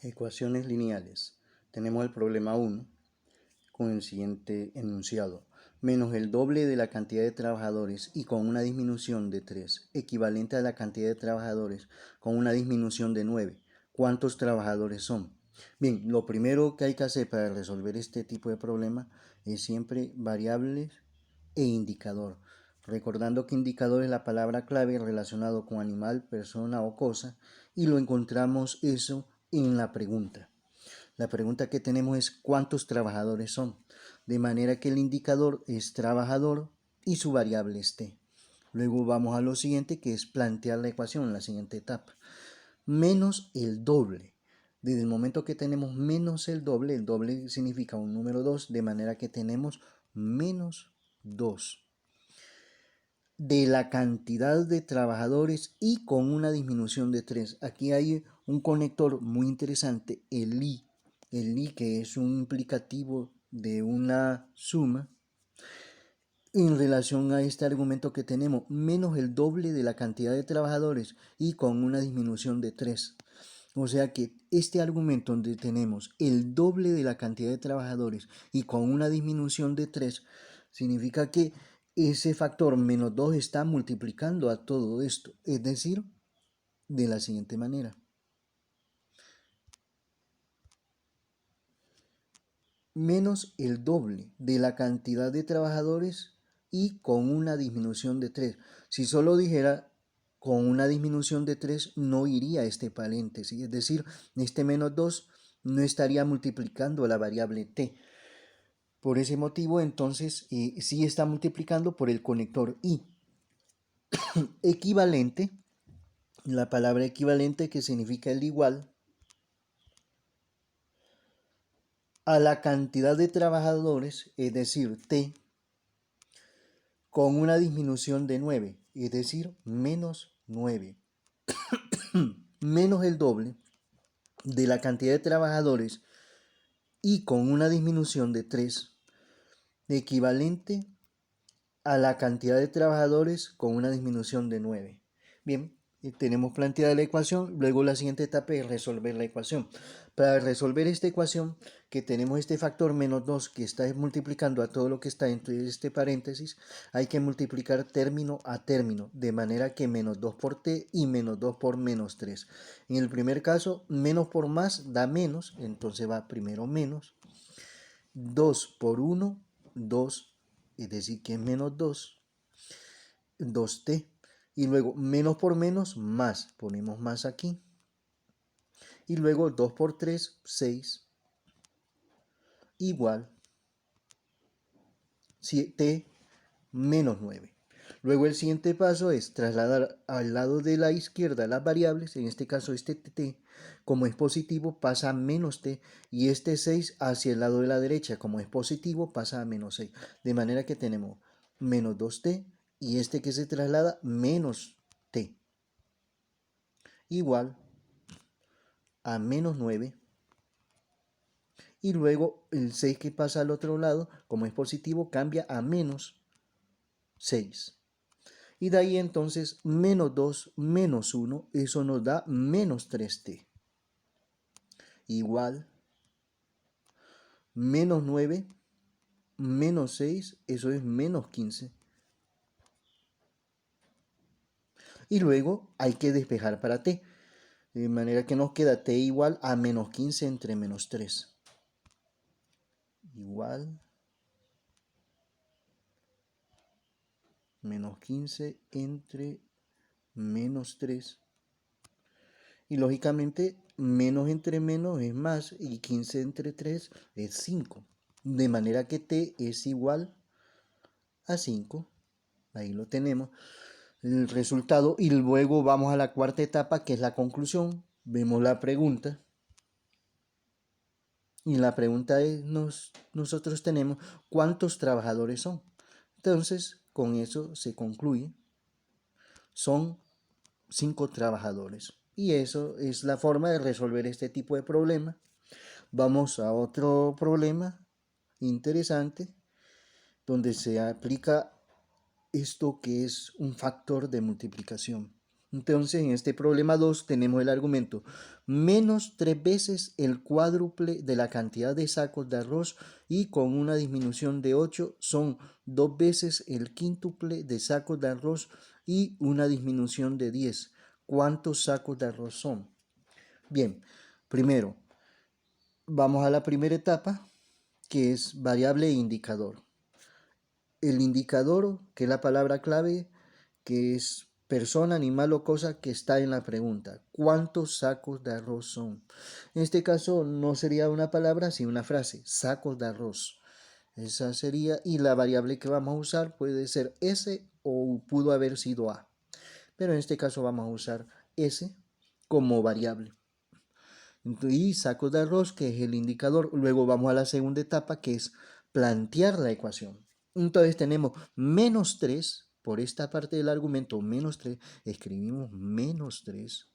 Ecuaciones lineales. Tenemos el problema 1 con el siguiente enunciado. Menos el doble de la cantidad de trabajadores y con una disminución de 3, equivalente a la cantidad de trabajadores con una disminución de 9. ¿Cuántos trabajadores son? Bien, lo primero que hay que hacer para resolver este tipo de problema es siempre variables e indicador. Recordando que indicador es la palabra clave relacionado con animal, persona o cosa, y lo encontramos eso en la pregunta. La pregunta que tenemos es ¿cuántos trabajadores son? De manera que el indicador es trabajador y su variable es t. Luego vamos a lo siguiente, que es plantear la ecuación en la siguiente etapa. Menos el doble. Desde el momento que tenemos menos el doble significa un número 2, de manera que tenemos menos 2 de la cantidad de trabajadores y con una disminución de 3. Aquí hay un conector muy interesante, el i que es un implicativo de una suma en relación a este argumento que tenemos, menos el doble de la cantidad de trabajadores y con una disminución de 3. O sea que este argumento donde tenemos el doble de la cantidad de trabajadores y con una disminución de 3, significa que ese factor menos 2 está multiplicando a todo esto. Es decir, de la siguiente manera. Menos el doble de la cantidad de trabajadores y con una disminución de 3. Si solo dijera con una disminución de 3 no iría este paréntesis, es decir, este menos 2 no estaría multiplicando la variable t. Por ese motivo, entonces, sí está multiplicando por el conector i. Equivalente, la palabra equivalente que significa el igual, a la cantidad de trabajadores, es decir, t, con una disminución de 9, es decir, menos 9, menos el doble de la cantidad de trabajadores y con una disminución de 3, equivalente a la cantidad de trabajadores con una disminución de 9. Bien, tenemos planteada la ecuación, luego la siguiente etapa es resolver la ecuación. Para resolver esta ecuación, que tenemos este factor menos 2 que está multiplicando a todo lo que está dentro de este paréntesis, hay que multiplicar término a término, de manera que menos 2 por t y menos 2 por menos 3. En el primer caso, menos por más da menos, entonces va primero menos, 2 por 1, 2, es decir que es menos 2, 2t. Y luego menos por menos, más. Ponemos más aquí. Y luego 2 por 3, 6. Igual t menos 9. Luego el siguiente paso es trasladar al lado de la izquierda las variables, en este caso este t, como es positivo pasa a menos t, y este 6 hacia el lado de la derecha, como es positivo pasa a menos 6. De manera que tenemos menos 2t y este que se traslada menos t, igual a menos 9. Y luego el 6 que pasa al otro lado, como es positivo, cambia a menos 6. Y de ahí entonces menos 2 menos 1, eso nos da menos 3t. Igual menos 9 menos 6, eso es menos 15. Y luego hay que despejar para t. De manera que nos queda t igual a menos 15 entre menos 3. Igual menos 15 entre menos 3. Y lógicamente menos entre menos es más y 15 entre 3 es 5. De manera que t es igual a 5. Ahí lo tenemos. El resultado. Y luego vamos a la cuarta etapa, que es la conclusión. Vemos la pregunta. Y la pregunta es, nosotros tenemos cuántos trabajadores son. Entonces, con eso se concluye. Son 5 trabajadores. Y eso es la forma de resolver este tipo de problema. Vamos a otro problema interesante donde se aplica esto que es un factor de multiplicación. Entonces, en este problema 2 tenemos el argumento menos 3 veces el cuádruple de la cantidad de sacos de arroz y con una disminución de 8 son 2 veces el quíntuple de sacos de arroz y una disminución de 10. ¿Cuántos sacos de arroz son? Bien, primero, vamos a la primera etapa, que es variable e indicador. El indicador, que es la palabra clave, que es persona, animal o cosa que está en la pregunta. ¿Cuántos sacos de arroz son? En este caso no sería una palabra, sino una frase, sacos de arroz. Esa sería, y la variable que vamos a usar puede ser S o pudo haber sido A. Pero en este caso vamos a usar S como variable. Y sacos de arroz, que es el indicador. Luego vamos a la segunda etapa, que es plantear la ecuación. Entonces tenemos menos 3, por esta parte del argumento, menos 3, escribimos menos 3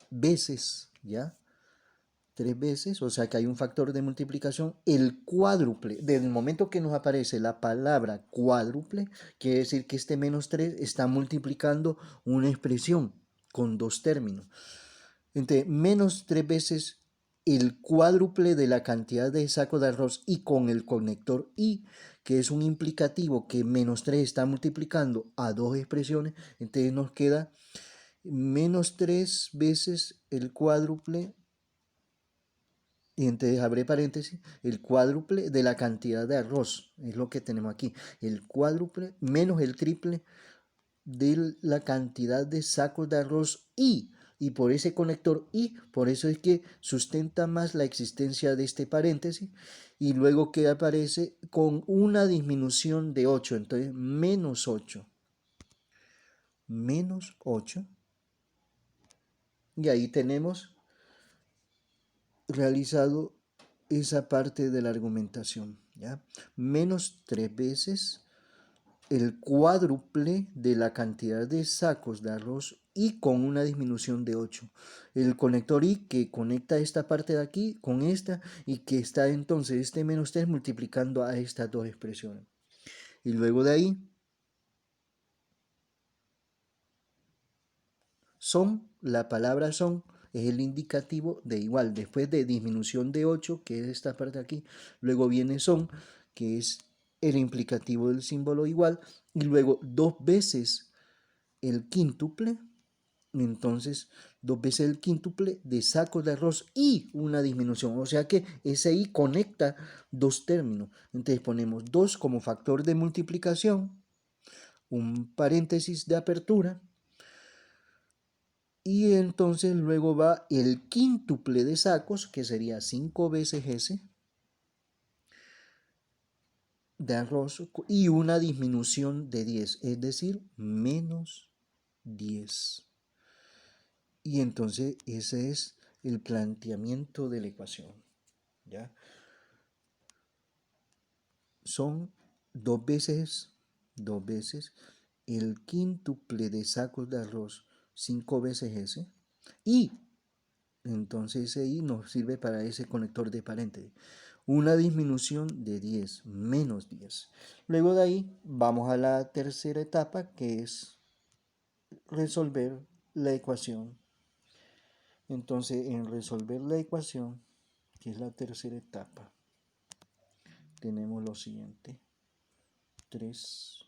veces, ¿ya? 3 veces, o sea que hay un factor de multiplicación, el cuádruple. Desde el momento que nos aparece la palabra cuádruple, quiere decir que este menos 3 está multiplicando una expresión con dos términos. Entonces, menos 3 veces el cuádruple de la cantidad de sacos de arroz y con el conector y, que es un implicativo que menos 3 está multiplicando a dos expresiones, entonces nos queda menos 3 veces el cuádruple, y entonces abre paréntesis, el cuádruple de la cantidad de arroz, es lo que tenemos aquí, el cuádruple menos el triple de la cantidad de sacos de arroz y por ese conector y, por eso es que sustenta más la existencia de este paréntesis y luego que aparece con una disminución de 8, entonces menos 8, menos 8, y ahí tenemos realizado esa parte de la argumentación, ¿ya? Menos 3 veces el cuádruple de la cantidad de sacos de arroz y con una disminución de 8. El conector y que conecta esta parte de aquí con esta y que está entonces este menos 3 multiplicando a estas dos expresiones. Y luego de ahí son, la palabra son es el indicativo de igual. Después de disminución de 8, que es esta parte de aquí, luego viene son, que es el implicativo del símbolo igual, y luego dos veces el quíntuple, entonces 2 veces el quíntuple de sacos de arroz y una disminución, o sea que ese i conecta dos términos, entonces ponemos 2 como factor de multiplicación, un paréntesis de apertura, y entonces luego va el quíntuple de sacos, que sería 5 veces ese de arroz, y una disminución de 10, es decir, menos 10. Y entonces ese es el planteamiento de la ecuación, ¿ya? Son dos veces el quíntuple de sacos de arroz, 5 veces ese, y entonces ese i nos sirve para ese conector de paréntesis. Una disminución de 10, menos 10. Luego de ahí vamos a la tercera etapa, que es resolver la ecuación. Entonces, en resolver la ecuación, que es la tercera etapa, tenemos lo siguiente. 3.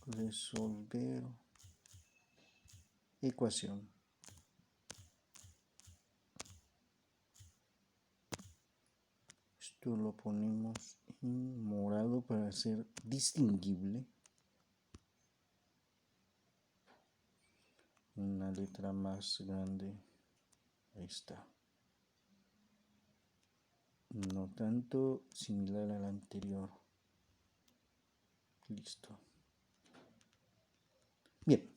Resolver ecuación. Esto lo ponemos en morado para ser distinguible. Una letra más grande. Ahí está. No tanto similar a la anterior. Listo. Bien.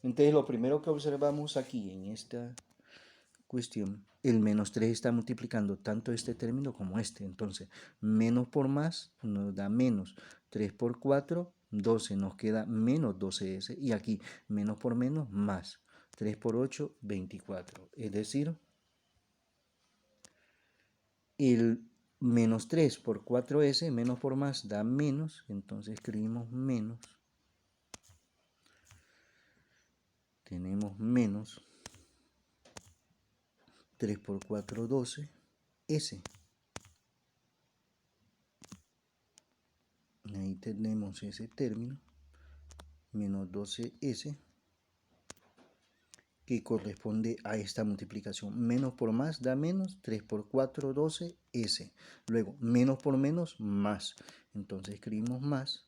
Entonces lo primero que observamos aquí en esta cuestión, el menos 3 está multiplicando tanto este término como este. Entonces, menos por más nos da menos. 3 por 4, 12. Nos queda menos 12s. Y aquí, menos por menos, más. 3 por 8, 24. Es decir, el Menos 3 por 4s, menos por más da menos, entonces escribimos menos. Tenemos menos 3 por 4, 12, s. Ahí tenemos ese término, menos 12s, que corresponde a esta multiplicación. Menos por más da menos, 3 por 4, 12, s. Luego, menos por menos, más. Entonces escribimos más.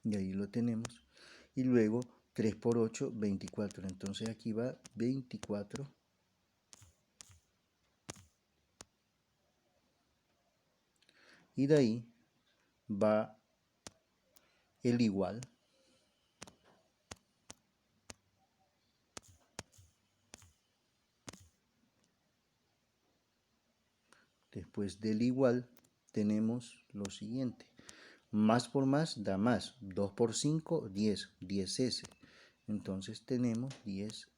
Y ahí lo tenemos. Y luego, 3 por 8, 24. Entonces aquí va 24. Y de ahí va el igual. Después del igual tenemos lo siguiente. Más por más da más. 2 por 5, 10. 10s. Entonces tenemos 10s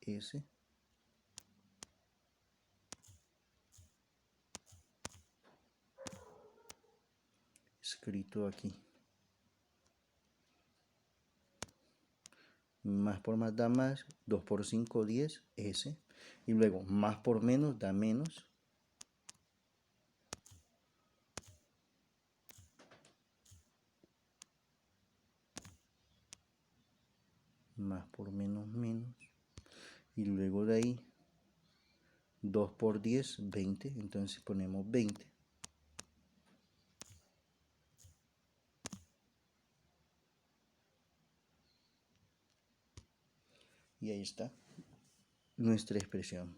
escrito aquí. Más por más da más. 2 por 5, 10. S. Y luego más por menos da menos. Más por menos menos. Y luego de ahí 2 por 10, 20. Entonces ponemos 20. Y ahí está nuestra expresión.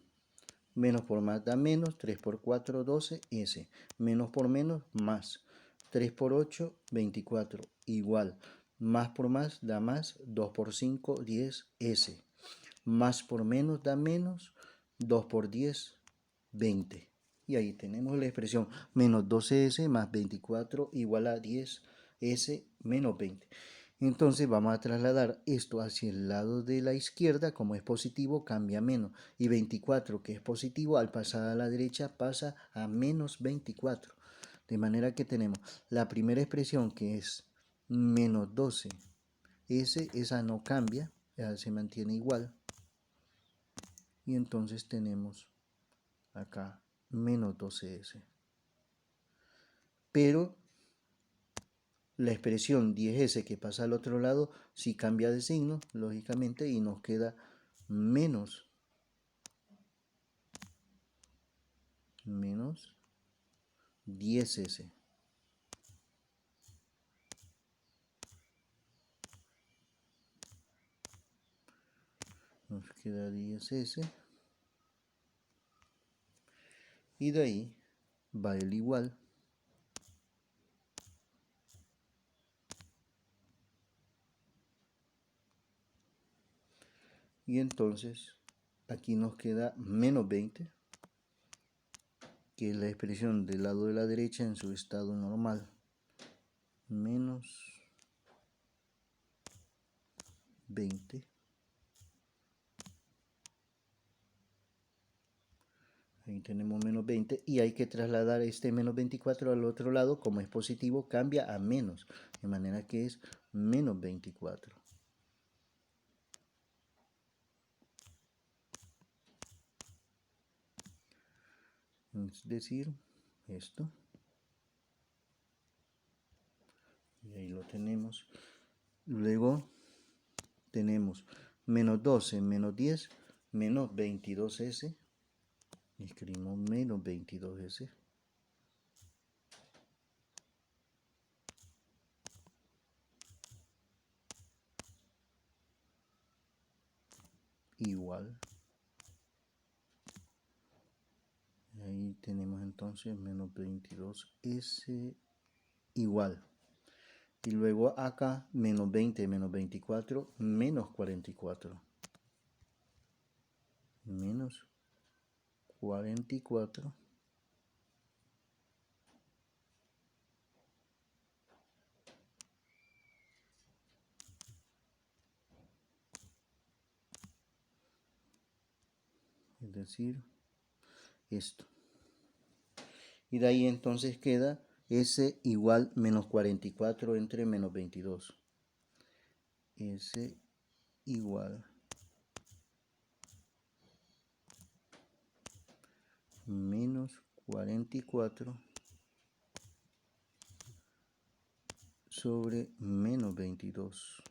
Menos por más da menos, 3 por 4, 12, s. Menos por menos, más. 3 por 8, 24, igual. Más por más da más, 2 por 5, 10, s. Más por menos da menos, 2 por 10, 20. Y ahí tenemos la expresión menos 12s más 24 igual a 10s menos 20. Entonces vamos a trasladar esto hacia el lado de la izquierda, como es positivo cambia a menos, y 24 que es positivo al pasar a la derecha pasa a menos 24. De manera que tenemos la primera expresión que es menos 12, esa no cambia, esa se mantiene igual, y entonces tenemos acá menos 12s. Pero la expresión 10s que pasa al otro lado sí cambia de signo, lógicamente, y nos queda menos 10s. Nos queda 10s. Y de ahí va el igual. Y entonces aquí nos queda menos 20, que es la expresión del lado de la derecha en su estado normal. Menos 20. Ahí tenemos menos 20 y hay que trasladar este menos 24 al otro lado. Como es positivo cambia a menos, de manera que es menos 24. Es decir, esto. Y ahí lo tenemos. Luego tenemos menos 12, menos 10, menos 22s. Escribimos menos 22s. Igual. Ahí tenemos entonces menos 22s igual. Y luego acá menos 20, menos 24, menos 44. Menos 44. Es es decir, esto. Y de ahí entonces queda S igual menos 44 entre menos 22. S igual menos 44 sobre menos 22.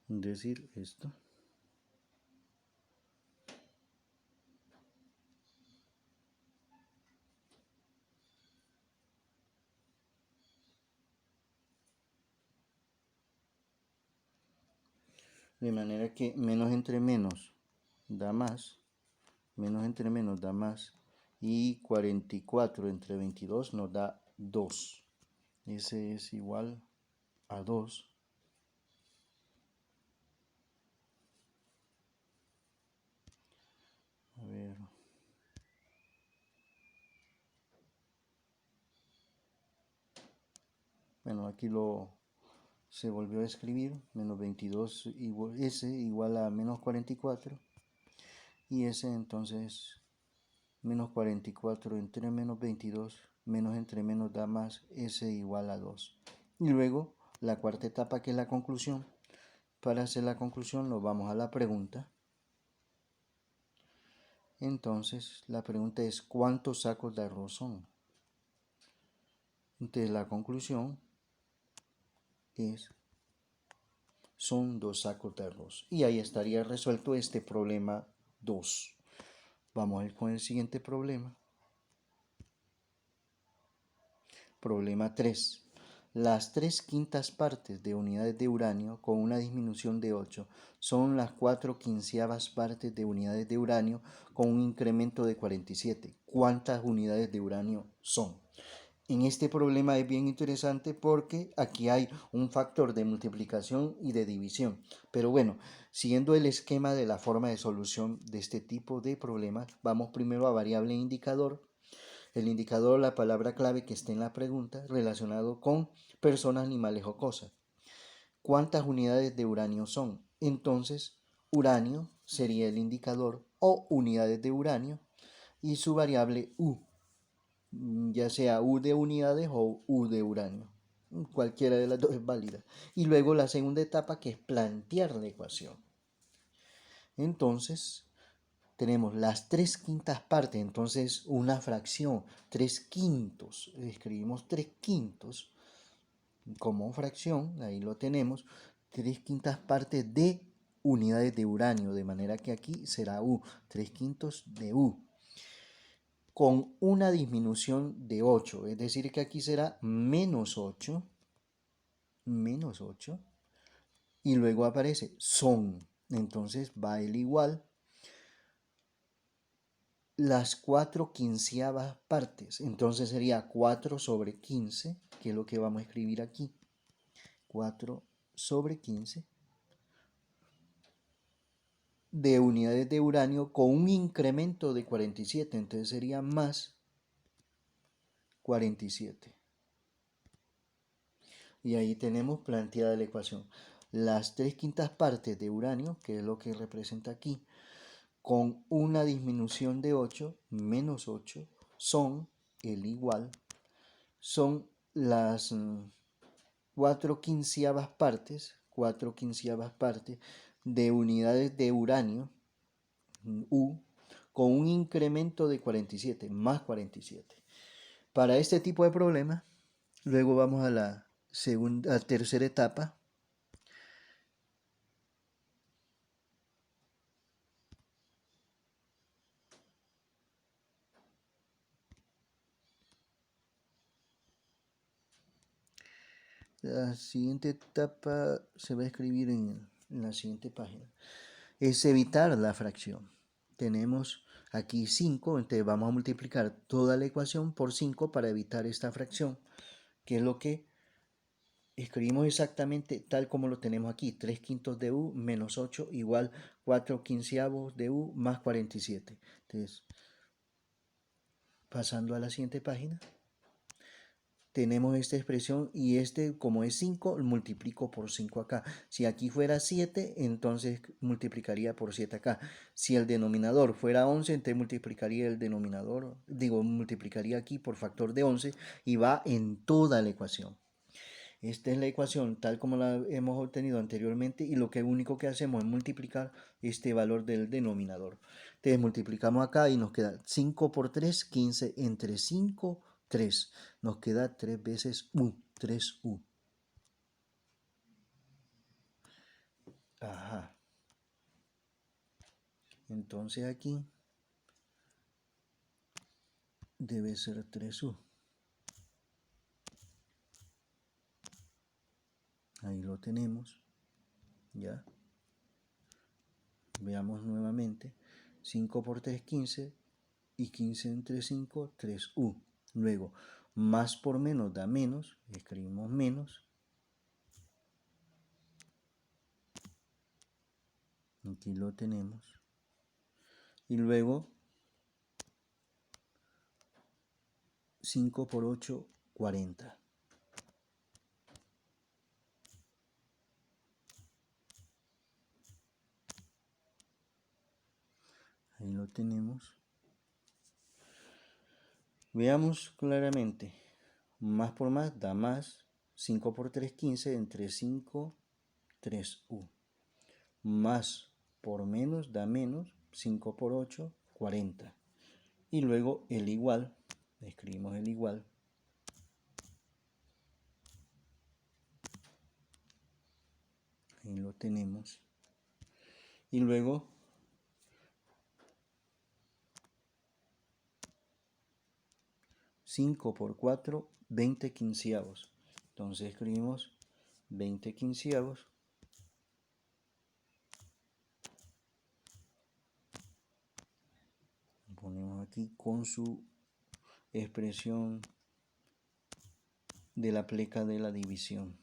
Decir esto. De manera que menos entre menos da más, menos entre menos da más, y 44 entre 22 nos da 2. Ese es igual a 2. A ver. Bueno, aquí se volvió a escribir, menos 22 igual, S igual a menos 44, y S entonces menos 44 entre menos 22, menos entre menos da más, S igual a 2. Y luego la cuarta etapa, que es la conclusión. Para hacer la conclusión nos vamos a la pregunta. Entonces la pregunta es: ¿cuántos sacos de arroz son? Entonces la conclusión son 2 sacos de arroz. Y ahí estaría resuelto este problema 2. Vamos a ir con el siguiente problema. Problema 3. Las 3/5 partes de unidades de uranio con una disminución de 8 son las 4/15 partes de unidades de uranio con un incremento de 47. ¿Cuántas unidades de uranio son? En este problema es bien interesante porque aquí hay un factor de multiplicación y de división. Pero bueno, siguiendo el esquema de la forma de solución de este tipo de problemas, vamos primero a variable indicador. El indicador, la palabra clave que esté en la pregunta relacionado con personas, animales o cosas. ¿Cuántas unidades de uranio son? Entonces, uranio sería el indicador o unidades de uranio y su variable U, ya sea U de unidades o U de uranio. Cualquiera de las dos es válida. Y luego la segunda etapa, que es plantear la ecuación. Entonces, tenemos las 3/5 partes, entonces una fracción, 3/5, escribimos 3/5 como fracción, ahí lo tenemos, 3/5 partes de unidades de uranio, de manera que aquí será U, 3/5 de U, con una disminución de 8, es decir que aquí será menos 8, y luego aparece son, entonces va el igual las 4/15 partes, entonces sería 4 sobre 15, que es lo que vamos a escribir aquí, 4 sobre 15 de unidades de uranio con un incremento de 47, entonces sería más 47. Y ahí tenemos planteada la ecuación. Las 3/5 partes de uranio, que es lo que representa aquí, con una disminución de 8, menos 8, son el igual, son las 4/15 partes de unidades de uranio, U, con un incremento de 47, más 47. Para este tipo de problemas, luego vamos a la tercera etapa. La siguiente etapa se va a escribir en la siguiente página. Es evitar la fracción. Tenemos aquí 5, entonces vamos a multiplicar toda la ecuación por 5 para evitar esta fracción, que es lo que escribimos exactamente tal como lo tenemos aquí: 3/5 de U menos 8 igual 4/15 de U más 47. Entonces, Pasando a la siguiente página, tenemos esta expresión y como es 5, multiplico por 5 acá. Si aquí fuera 7, entonces multiplicaría por 7 acá. Si el denominador fuera 11, entonces multiplicaría el denominador, multiplicaría aquí por factor de 11 y va en toda la ecuación. Esta es la ecuación tal como la hemos obtenido anteriormente y lo único que hacemos es multiplicar este valor del denominador. Entonces multiplicamos acá y nos queda 5 por 3, 15 entre 5, 3. Nos queda 3 veces u, 3u. Ajá. Entonces aquí debe ser 3u. Ahí lo tenemos. Ya. Veamos nuevamente. 5 por 3, 15. Y 15 entre 5, 3u. Luego, más por menos da menos. Escribimos menos. Aquí lo tenemos. Y luego 5 por 8, 40. Ahí lo tenemos. Veamos claramente. Más por más da más. 5 por 3, 15. Entre 5, 3u. Más por menos da menos. 5 por 8, 40. Y luego el igual. Escribimos el igual. Ahí lo tenemos. Y luego 5 por 4, 20 quinceavos. Entonces escribimos 20 quinceavos. Ponemos aquí con su expresión de la pleca de la división.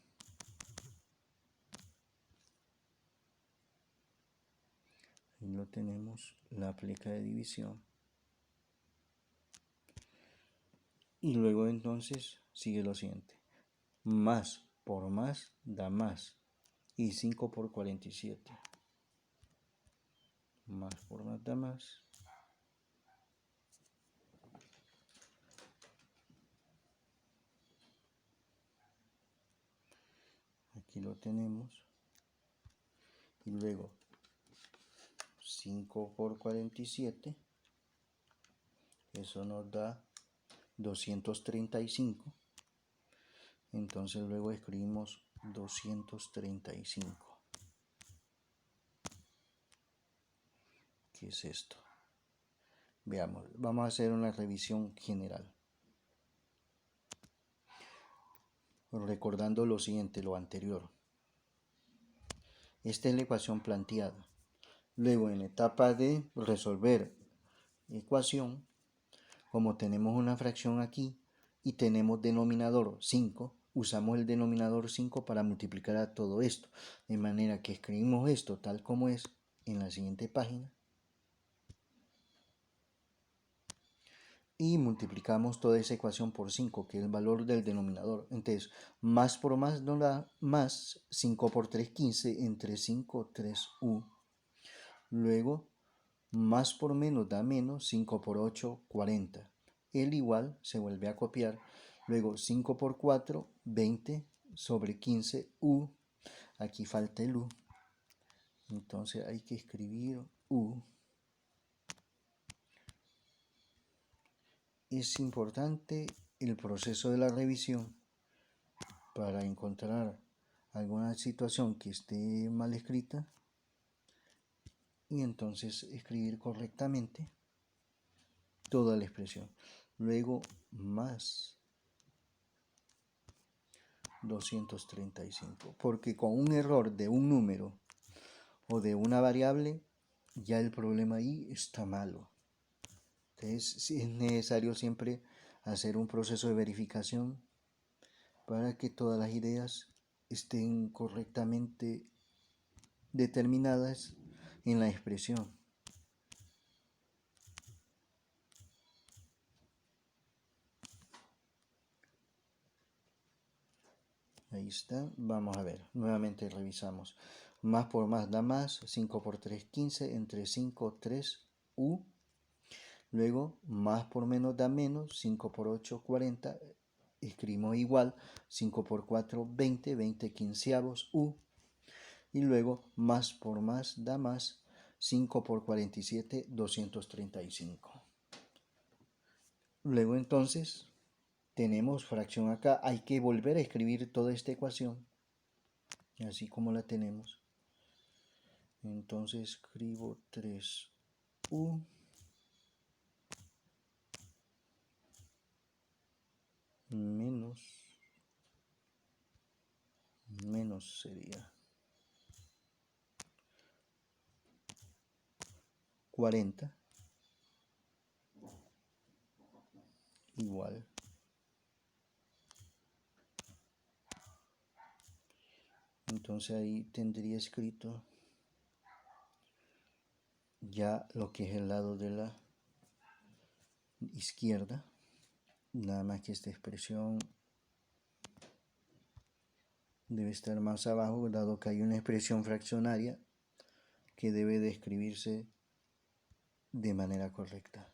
Ahí lo tenemos, la pleca de división. Y luego entonces sigue lo siguiente. Más por más da más. Y 5 por 47. Más por más da más. Aquí lo tenemos. Y luego 5 por 47. Eso nos da 235. Entonces luego escribimos 235. ¿Qué es esto? Veamos, vamos a hacer una revisión general. Recordando lo siguiente, lo anterior. Esta es la ecuación planteada. Luego, en la etapa de resolver ecuación, como tenemos una fracción aquí y tenemos denominador 5, usamos el denominador 5 para multiplicar a todo esto. De manera que escribimos esto tal como es en la siguiente página. Y multiplicamos toda esa ecuación por 5, que es el valor del denominador. Entonces, más por más nos da más. 5 por 3, 15. Entre 5, 3u. Luego, más por menos da menos. 5 por 8, 40. El igual se vuelve a copiar. Luego, 5 por 4, 20 sobre 15u. Aquí falta el u. Entonces hay que escribir u. Es importante el proceso de la revisión para encontrar alguna situación que esté mal escrita y entonces escribir correctamente toda la expresión. Luego más 235, porque con un error de un número o de una variable ya el problema ahí está malo. Entonces es necesario siempre hacer un proceso de verificación para que todas las ideas estén correctamente determinadas en la expresión. Ahí está. Vamos a ver. Nuevamente revisamos. Más por más da más. 5 por 3, 15. Entre 5, 3, U. Luego, más por menos da menos. 5 por 8, 40. Escribimos igual. 5 por 4, 20. 20 quinceavos, U. Y luego, más por más da más. 5 por 47, 235. Luego entonces, tenemos fracción acá. Hay que volver a escribir toda esta ecuación. Así como la tenemos. Entonces escribo 3U menos sería 40 igual. Entonces ahí tendría escrito ya lo que es el lado de la izquierda. Nada más que esta expresión debe estar más abajo, dado que hay una expresión fraccionaria que debe de escribirse de manera correcta.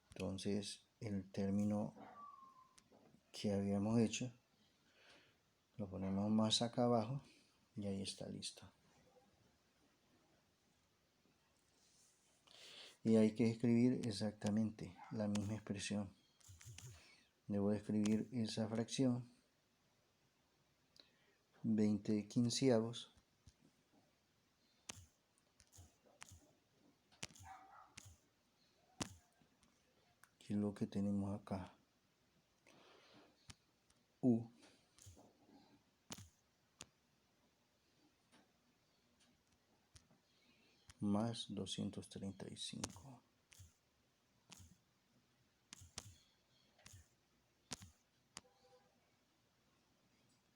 Entonces el término que habíamos hecho lo ponemos más acá abajo y ahí está listo. Y hay que escribir exactamente la misma expresión. Debo escribir esa fracción 20 quinceavos que es lo que tenemos acá, U más 235.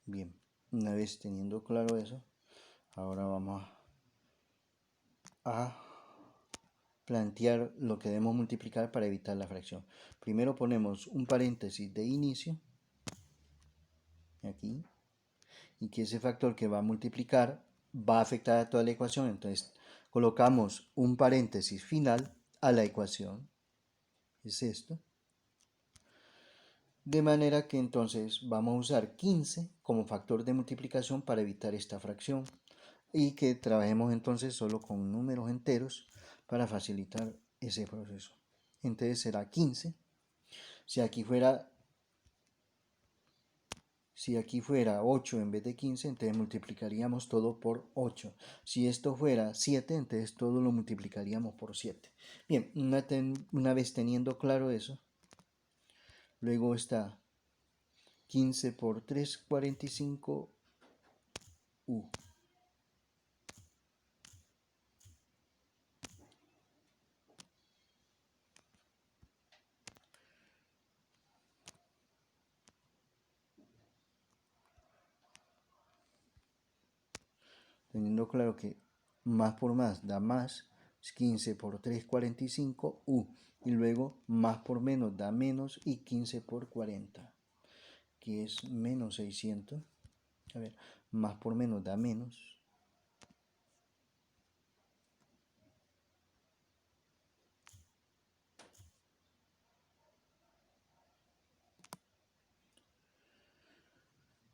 Bien, una vez teniendo claro eso, ahora vamos a plantear lo que debemos multiplicar para evitar la fracción. Primero ponemos un paréntesis de inicio, aquí, y que ese factor que va a multiplicar va a afectar a toda la ecuación. Entonces colocamos un paréntesis final a la ecuación, es esto. De manera que entonces vamos a usar 15 como factor de multiplicación para evitar esta fracción y que trabajemos entonces solo con números enteros para facilitar ese proceso. Entonces será 15. Si aquí fuera 8 en vez de 15, entonces multiplicaríamos todo por 8. Si esto fuera 7, entonces todo lo multiplicaríamos por 7. Bien, una vez teniendo claro eso, luego está 15 por 3, 45 U. Teniendo claro que más por más da más, 15 por 3, 45 U. Y luego más por menos da menos y 15 por 40, que es menos 600. A ver, más por menos da menos.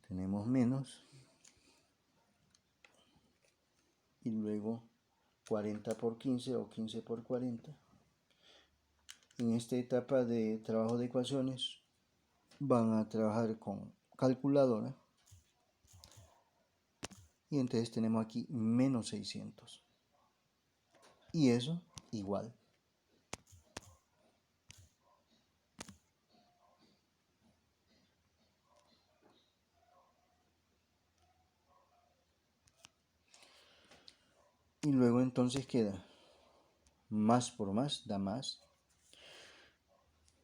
Tenemos menos. Y luego 40 por 15 o 15 por 40. En esta etapa de trabajo de ecuaciones van a trabajar con calculadora. Y entonces tenemos aquí menos 600. Y eso igual. Y luego entonces queda más por más da más.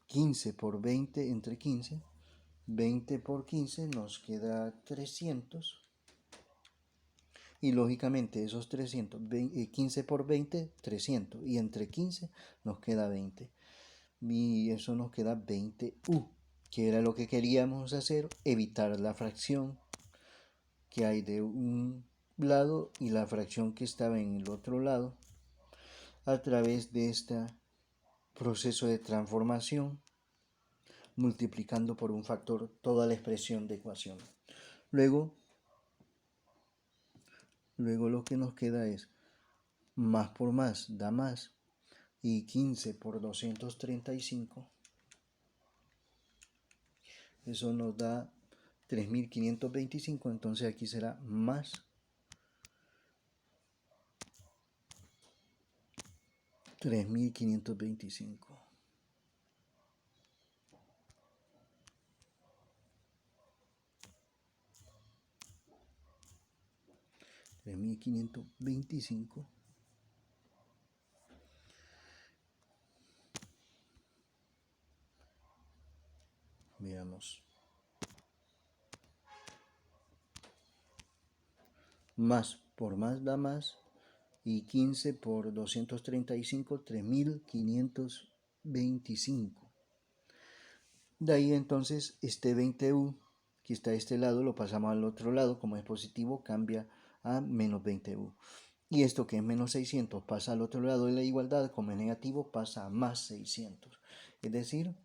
15 por 20 entre 15. 20 por 15 nos queda 300. Y lógicamente esos 300, 15 por 20, 300. Y entre 15 nos queda 20. y eso nos queda 20u, que era lo que queríamos hacer, evitar la fracción que hay de un lado y la fracción que estaba en el otro lado a través de este proceso de transformación, multiplicando por un factor toda la expresión de ecuación. Luego lo que nos queda es más por más da más, y 15 por 235, eso nos da 3525, entonces aquí será más 3525. 3525. Veamos. Más por más da más, y 15 por 235, 3525. De ahí entonces este 20u que está a este lado lo pasamos al otro lado, como es positivo cambia a menos 20u. Y esto que es menos 600 pasa al otro lado de la igualdad, como es negativo pasa a más 600. Es decir,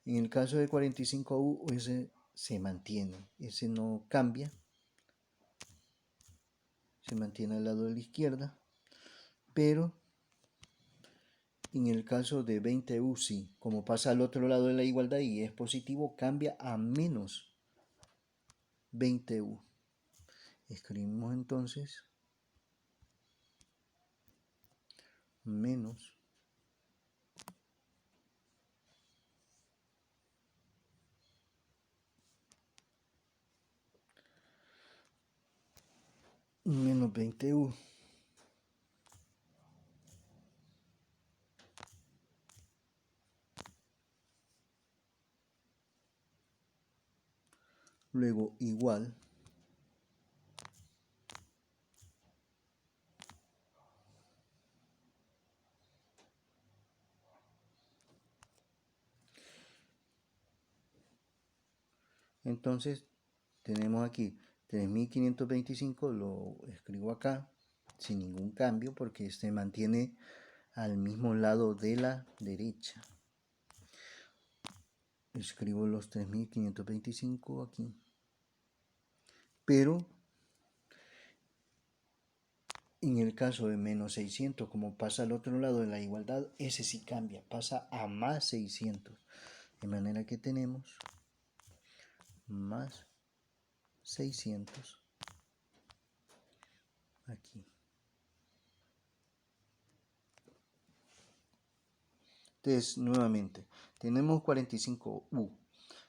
en el caso de 45u ese se mantiene, ese no cambia, se mantiene al lado de la izquierda, pero en el caso de 20u sí, como pasa al otro lado de la igualdad y es positivo, cambia a menos 20u. Escribimos entonces menos menos 20u. Luego igual entonces tenemos aquí 3525, lo escribo acá sin ningún cambio porque se mantiene al mismo lado de la derecha. Escribo los 3525 aquí, pero en el caso de menos 600, como pasa al otro lado de la igualdad, ese sí cambia, pasa a más 600, de manera que tenemos más 600 aquí. Entonces, nuevamente, tenemos 45u.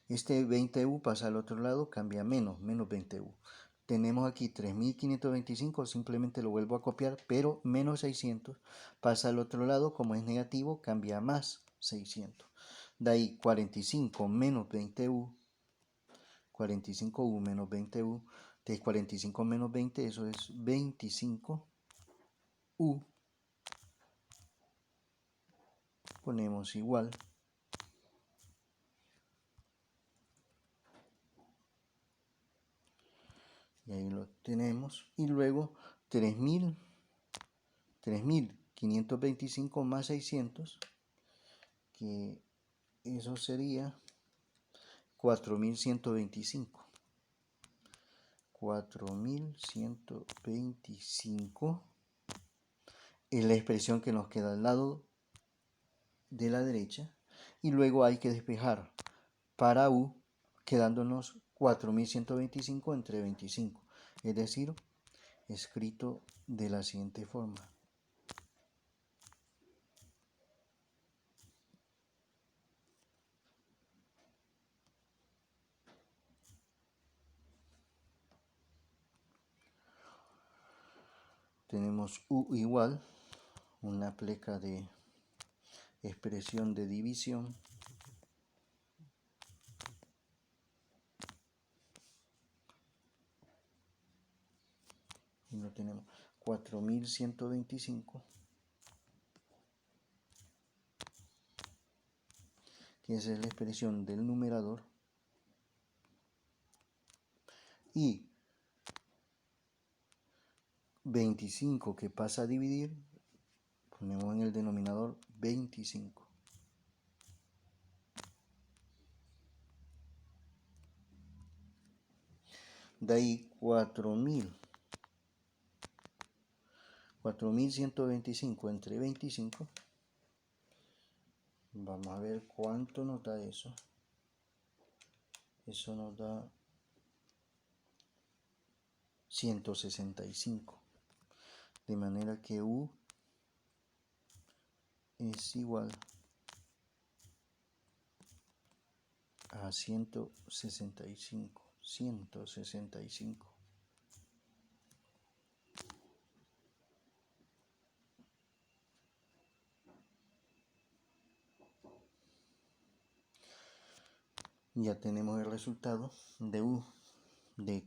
Este 20u pasa al otro lado, cambia menos 20u. Tenemos aquí 3525, simplemente lo vuelvo a copiar, pero menos 600 pasa al otro lado, como es negativo, cambia a más 600. De ahí 45 menos 20u, 45u menos 20u, de 45 menos 20, eso es 25u. Ponemos igual. Y ahí lo tenemos. Y luego 3525 más 600, que eso sería 4125. 4125 es la expresión que nos queda al lado de la derecha. Y luego hay que despejar para u, quedándonos 4125 entre 25. Es decir, escrito de la siguiente forma. Tenemos u igual, una pleca de expresión de división, y lo tenemos 4125 que esa es la expresión del numerador, y 25 que pasa a dividir, ponemos en el denominador 25. De ahí 4.125 entre 25. Vamos a ver cuánto nos da eso. Eso nos da 165. De manera que U es igual a 165. 165. Ya tenemos el resultado de U de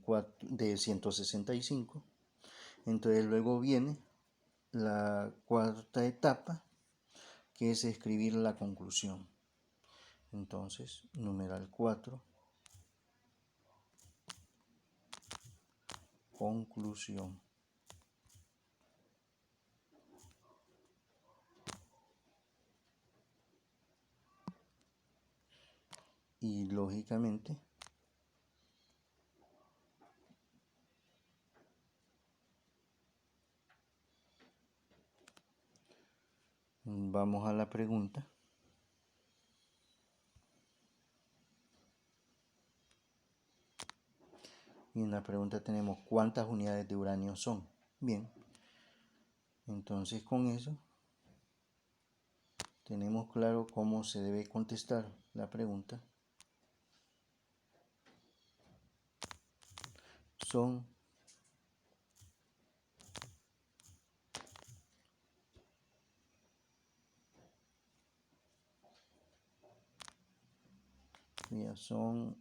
165. Entonces luego viene la cuarta etapa, que es escribir la conclusión. Entonces, numeral 4, conclusión. Y lógicamente vamos a la pregunta. Y en la pregunta tenemos cuántas unidades de uranio son. Bien, entonces con eso tenemos claro cómo se debe contestar la pregunta. Son ya son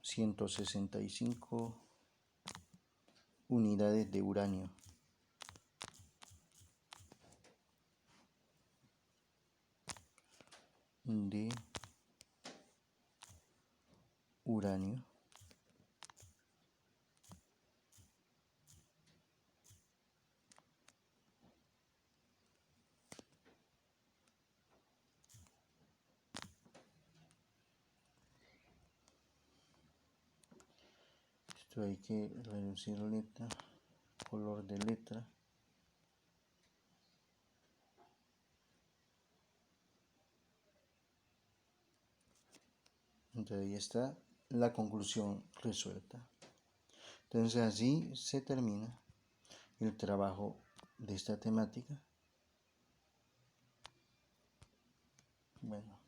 165 unidades de uranio. Esto hay que reducir letra, color de letra. Entonces ahí está la conclusión resuelta. Entonces así se termina el trabajo de esta temática. Bueno.